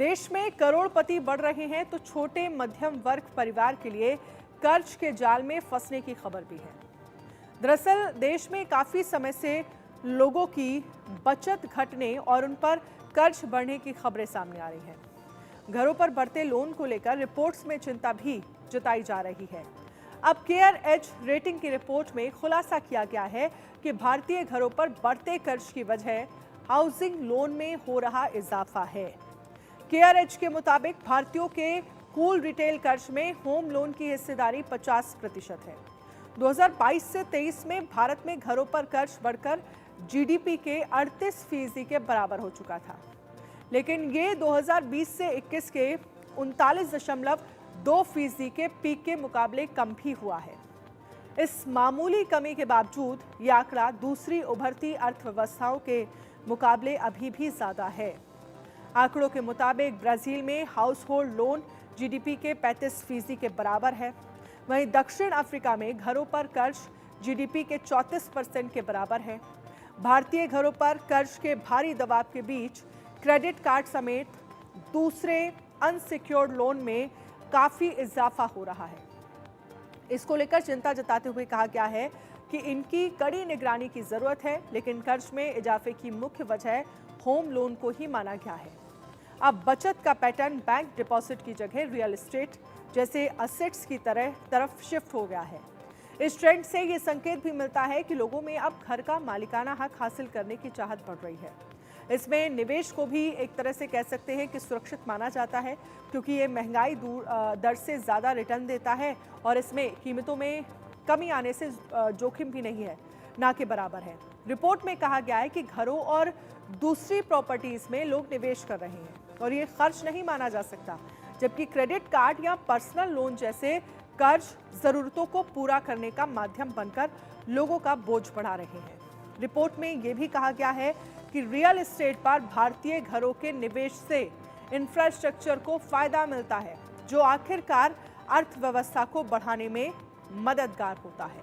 देश में करोड़पति बढ़ रहे हैं तो छोटे मध्यम वर्ग परिवार के लिए कर्ज के जाल में फंसने की खबर भी है। दरअसल देश में काफी समय से लोगों की बचत घटने और उन पर कर्ज बढ़ने की खबरें सामने आ रही हैं। घरों पर बढ़ते लोन को लेकर रिपोर्ट्स में चिंता भी जताई जा रही है। अब केयर एज रेटिंग की रिपोर्ट में खुलासा किया गया है कि भारतीय घरों पर बढ़ते कर्ज की वजह हाउसिंग लोन में हो रहा इजाफा है। केयर एज के मुताबिक भारतीयों के कुल रिटेल कर्ज में होम लोन की हिस्सेदारी 50% है। 2022 से 23 में भारत में घरों पर कर्ज बढ़कर जीडीपी के 38% के बराबर हो चुका था, लेकिन ये 2020 से 21 के 39.2% के पीक के मुकाबले कम भी हुआ है। इस मामूली कमी के बावजूद ये आंकड़ा दूसरी उभरती अर्थव्यवस्थाओं के मुकाबले अभी भी ज्यादा है। आंकड़ों के मुताबिक ब्राजील में हाउस होल्ड लोन जीडीपी के 35% के बराबर है। वहीं दक्षिण अफ्रीका में घरों पर कर्ज जीडीपी के 34% के बराबर है। भारतीय घरों पर कर्ज के भारी दबाव के बीच क्रेडिट कार्ड समेत दूसरे अनसिक्योर्ड लोन में काफी इजाफा हो रहा है। इसको लेकर चिंता जताते हुए कहा गया है कि इनकी कड़ी निगरानी की जरूरत है, लेकिन कर्ज में इजाफे की मुख्य वजह होम लोन को ही माना गया है। अब बचत का पैटर्न बैंक डिपॉजिट की जगह रियल एस्टेट जैसे असेट्स की तरफ शिफ्ट हो गया है। इस ट्रेंड से ये संकेत भी मिलता है कि लोगों में अब घर का मालिकाना हक हासिल करने की चाहत बढ़ रही है। इसमें निवेश को भी एक तरह से कह सकते हैं कि सुरक्षित माना जाता है, क्योंकि ये महंगाई दर से ज़्यादा रिटर्न देता है और इसमें कीमतों में कमी आने से जोखिम भी नहीं है, ना के बराबर है। रिपोर्ट में कहा गया है कि घरों और दूसरी प्रॉपर्टीज में लोग निवेश कर रहे हैं और ये खर्च नहीं माना जा सकता, जबकि क्रेडिट कार्ड या पर्सनल लोन जैसे कर्ज जरूरतों को पूरा करने का माध्यम बनकर लोगों का बोझ बढ़ा रहे हैं। रिपोर्ट में यह भी कहा गया है कि रियल एस्टेट पर भारतीय घरों के निवेश से इंफ्रास्ट्रक्चर को फायदा मिलता है, जो आखिरकार अर्थव्यवस्था को बढ़ाने में मददगार होता है।